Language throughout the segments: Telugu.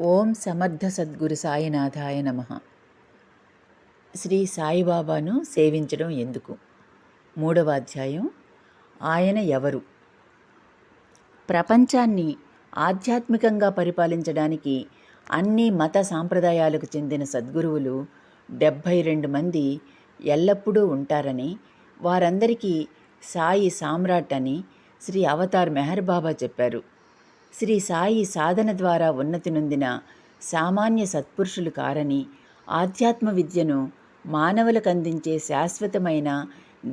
ఓం సమర్థ సద్గురు సాయినాథాయ నమః. శ్రీ సాయిబాబాను సేవించడం ఎందుకు? 3వ అధ్యాయం. ఆయన ఎవరు? ప్రపంచాన్ని ఆధ్యాత్మికంగా పరిపాలించడానికి అన్ని మత సాంప్రదాయాలకు చెందిన సద్గురువులు 72 మంది ఎల్లప్పుడూ ఉంటారని, వారందరికీ సాయి సామ్రాట్ అని శ్రీ అవతార్ మెహర్ బాబా చెప్పారు. శ్రీ సాయి సాధన ద్వారా ఉన్నతి నొందిన సామాన్య సత్పురుషులు కారని, ఆధ్యాత్మ విద్యను మానవులకు అందించే శాశ్వతమైన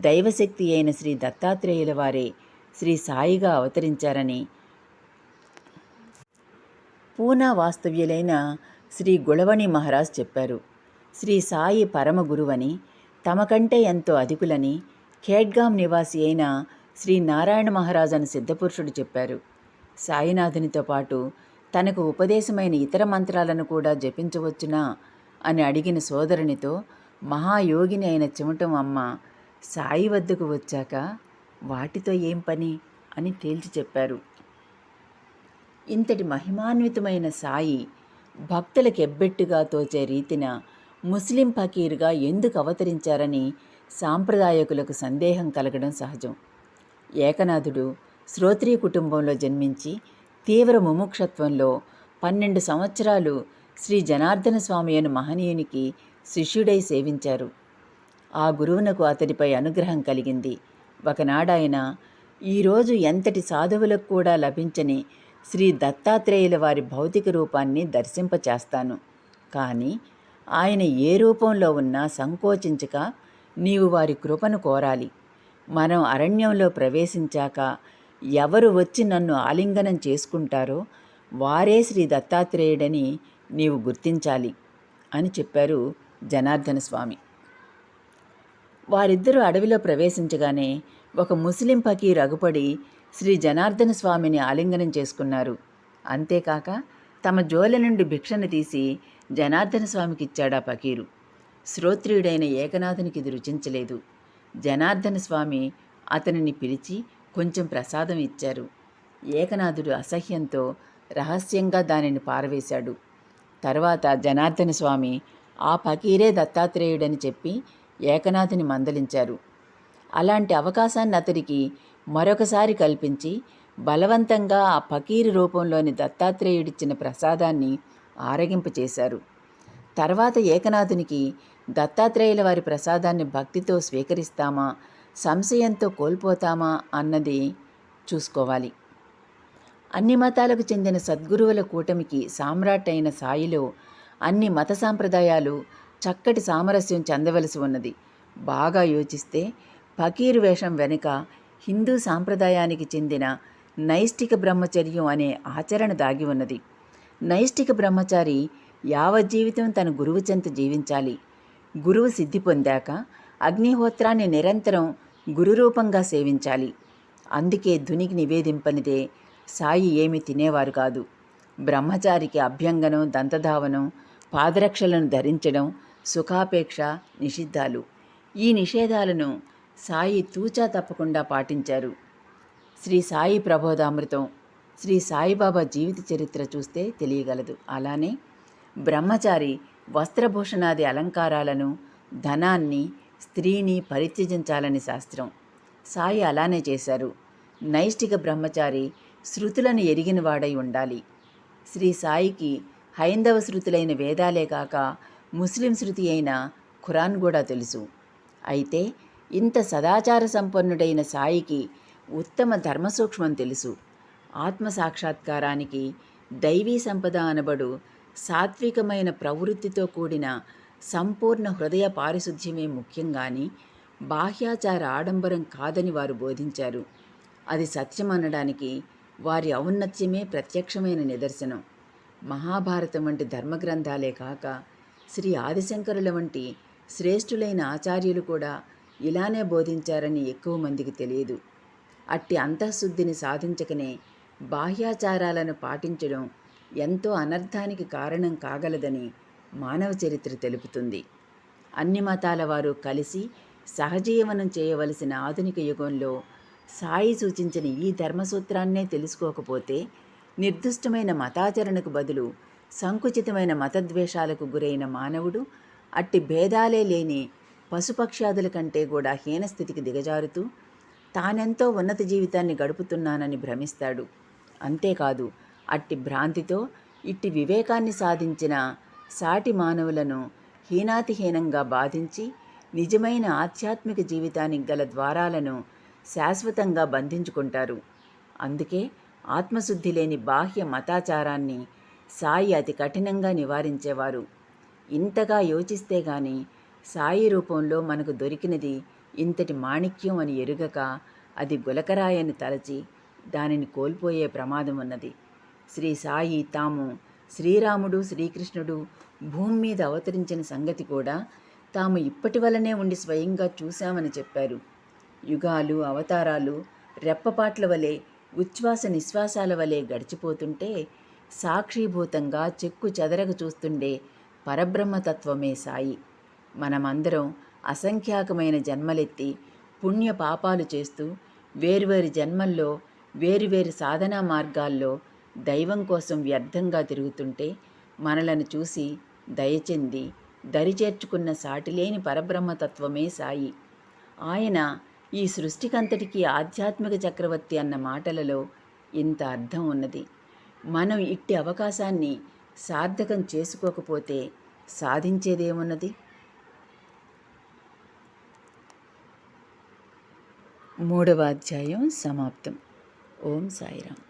దైవశక్తి అయిన శ్రీ దత్తాత్రేయుల వారే శ్రీ సాయిగా అవతరించారని, పూనా వాస్తవ్యులైన శ్రీ గుళవణి మహారాజ్ చెప్పారు. శ్రీ సాయి పరమ గురువని, తమకంటే ఎంతో అధికులని ఖేడ్గాం నివాసి అయిన శ్రీ నారాయణ మహారాజ్ అని సిద్ధపురుషుడు చెప్పారు. సాయినాథునితో పాటు తనకు ఉపదేశమైన ఇతర మంత్రాలను కూడా జపించవచ్చునా అని అడిగిన సోదరునితో, మహాయోగిని అయిన చెమటం అమ్మ సాయి వద్దకు వచ్చాక వాటితో ఏం పని అని తేల్చి చెప్పారు. ఇంతటి మహిమాన్వితమైన సాయి భక్తులకు ఎబ్బెట్టుగా తోచే రీతిన ముస్లిం ఫకీరుగా ఎందుకు అవతరించారని సాంప్రదాయకులకు సందేహం కలగడం సహజం. ఏకనాథుడు శ్రోత్రియ కుటుంబంలో జన్మించి తీవ్ర ముముక్షత్వంలో 12 సంవత్సరాలు శ్రీ జనార్దన స్వామి అను మహనీయునికి శిష్యుడై సేవించారు. ఆ గురువునకు అతడిపై అనుగ్రహం కలిగింది. ఒకనాడాయన, ఈరోజు ఎంతటి సాధువులకు కూడా లభించని శ్రీ దత్తాత్రేయుల వారి భౌతిక రూపాన్ని దర్శింపచేస్తాను, కానీ ఆయన ఏ రూపంలో ఉన్నా సంకోచించక నీవు వారి కృపను కోరాలి. మనం అరణ్యంలో ప్రవేశించాక ఎవరు వచ్చి నన్ను ఆలింగనం చేసుకుంటారో వారే శ్రీ దత్తాత్రేయుడని నీవు గుర్తించాలి అని చెప్పారు జనార్దన స్వామి. వారిద్దరూ అడవిలో ప్రవేశించగానే ఒక ముస్లిం ఫకీర్ అగుపడి శ్రీ జనార్దన స్వామిని ఆలింగనం చేసుకున్నారు. అంతేకాక తమ జోలె నుండి భిక్షను తీసి జనార్దన స్వామికి ఇచ్చాడా ఫకీరు. శ్రోత్రియుడైన ఏకనాథునికి ఇది రుచించలేదు. జనార్దన స్వామి అతనిని పిలిచి కొంచెం ప్రసాదం ఇచ్చారు. ఏకనాథుడు అసహ్యంతో రహస్యంగా దానిని పారవేశాడు. తర్వాత జనార్దన స్వామి ఆ ఫకీరే దత్తాత్రేయుడని చెప్పి ఏకనాథుని మందలించారు. అలాంటి అవకాశాన్ని అతడికి మరొకసారి కల్పించి బలవంతంగా ఆ ఫకీరు రూపంలోని దత్తాత్రేయుడిచ్చిన ప్రసాదాన్ని ఆరగింపచేశారు. తర్వాత ఏకనాథునికి దత్తాత్రేయుల వారి ప్రసాదాన్ని భక్తితో స్వీకరిస్తామా, సంశయంతో కోల్పోతామా అన్నది చూసుకోవాలి. అన్ని మతాలకు చెందిన సద్గురువుల కూటమికి సామ్రాట్ అయిన సాయిలో అన్ని మత సాంప్రదాయాలు చక్కటి సామరస్యం చెందవలసి ఉన్నది. బాగా యోచిస్తే ఫకీరు వేషం వెనుక హిందూ సాంప్రదాయానికి చెందిన నైష్టిక బ్రహ్మచర్యం అనే ఆచరణ దాగి ఉన్నది. నైష్టిక బ్రహ్మచారి యావజ్జీవితం తన గురువు చెంత జీవించాలి. గురువు సిద్ధి పొందాక అగ్నిహోత్రాన్ని నిరంతరం గురురూపంగా సేవించాలి. అందుకే ధునికి నివేదింపనిదే సాయి ఏమి తినేవారు కాదు. బ్రహ్మచారికి అభ్యంగనం, దంతధావనం, పాదరక్షలను ధరించడం, సుఖాపేక్ష నిషిద్ధాలు. ఈ నిషేధాలను సాయి తూచా తప్పకుండా పాటించారు. శ్రీ సాయి ప్రబోధామృతం, శ్రీ సాయిబాబా జీవిత చరిత్ర చూస్తే తెలియగలదు. అలానే బ్రహ్మచారి వస్త్రభూషణాది అలంకారాలను, ధనాన్ని, స్త్రీని పరిత్యజించాలని శాస్త్రం. సాయి అలానే చేశారు. నైష్టిక బ్రహ్మచారి శృతులను ఎరిగినవాడై ఉండాలి. శ్రీ సాయికి హైందవ శృతులైన వేదాలే కాక ముస్లిం శృతి అయిన ఖురాన్ కూడా తెలుసు. అయితే ఇంత సదాచార సంపన్నుడైన సాయికి ఉత్తమ ధర్మసూక్ష్మం తెలుసు. ఆత్మసాక్షాత్కారానికి దైవీ సంపద అనబడు సాత్వికమైన ప్రవృత్తితో కూడిన సంపూర్ణ హృదయ పారిశుద్ధ్యమే ముఖ్యంగాని బాహ్యాచార ఆడంబరం కాదని వారు బోధించారు. అది సత్యమనడానికి వారి ఔన్నత్యమే ప్రత్యక్షమైన నిదర్శనం. మహాభారతం వంటి ధర్మగ్రంథాలే కాక శ్రీ ఆదిశంకరుల వంటి శ్రేష్ఠులైన ఆచార్యులు కూడా ఇలానే బోధించారని ఎక్కువ మందికి తెలియదు. అట్టి అంతఃశుద్ధిని సాధించకనే బాహ్యాచారాలను పాటించడం ఎంతో అనర్థానికి కారణం కాగలదని మానవ చరిత్ర తెలుపుతుంది. అన్ని మతాల వారు కలిసి సహజీవనం చేయవలసిన ఆధునిక యుగంలో సాయి సూచించిన ఈ ధర్మసూత్రాన్నే తెలుసుకోకపోతే నిర్దిష్టమైన మతాచరణకు బదులు సంకుచితమైన మతద్వేషాలకు గురైన మానవుడు అట్టి భేదాలే లేని పశుపక్ష్యాదుల కంటే కూడా హీనస్థితికి దిగజారుతూ తానెంతో ఉన్నత జీవితాన్ని గడుపుతున్నానని భ్రమిస్తాడు. అంతేకాదు, అట్టి భ్రాంతితో ఇట్టి వివేకాన్ని సాధించిన సాటి మానవులను హీనాతిహీనంగా బాధించి నిజమైన ఆధ్యాత్మిక జీవితానికి గల ద్వారాలను శాశ్వతంగా బంధించుకుంటారు. అందుకే ఆత్మశుద్ధి లేని బాహ్య మతాచారాన్ని సాయి అతి కఠినంగా నివారించేవారు. ఇంతగా యోచిస్తే గాని సాయి రూపంలో మనకు దొరికినది ఇంతటి మాణిక్యం అని ఎరుగక అది గులకరాయని తలచి దానిని కోల్పోయే ప్రమాదం ఉన్నది. శ్రీ సాయి తాము శ్రీరాముడు శ్రీకృష్ణుడు భూమి మీద అవతరించిన సంగతి కూడా తాము ఇప్పటి వలనే ఉండి స్వయంగా చూశామని చెప్పారు. యుగాలు అవతారాలు రెప్పపాట్ల వలె ఉచ్ఛ్వాస నిశ్వాసాల వలె గడిచిపోతుంటే సాక్షీభూతంగా చెక్కు చెదరగ చూస్తుండే పరబ్రహ్మతత్వమే సాయి. మనమందరం అసంఖ్యాకమైన జన్మలెత్తి పుణ్య పాపాలు చేస్తూ వేరువేరు జన్మల్లో వేరువేరు సాధనా మార్గాల్లో దైవం కోసం వ్యర్థంగా తిరుగుతుంటే మనలను చూసి దయచెంది దరిచేర్చుకున్న సాటిలేని పరబ్రహ్మతత్వమే సాయి. ఆయన ఈ సృష్టికంతటికీ ఆధ్యాత్మిక చక్రవర్తి అన్న మాటలలో ఇంత అర్థం ఉన్నది. మనం ఇట్టి అవకాశాన్ని సార్థకం చేసుకోకపోతే సాధించేదేమున్నది? 3వ అధ్యాయం సమాప్తం. ఓం సాయిరాం.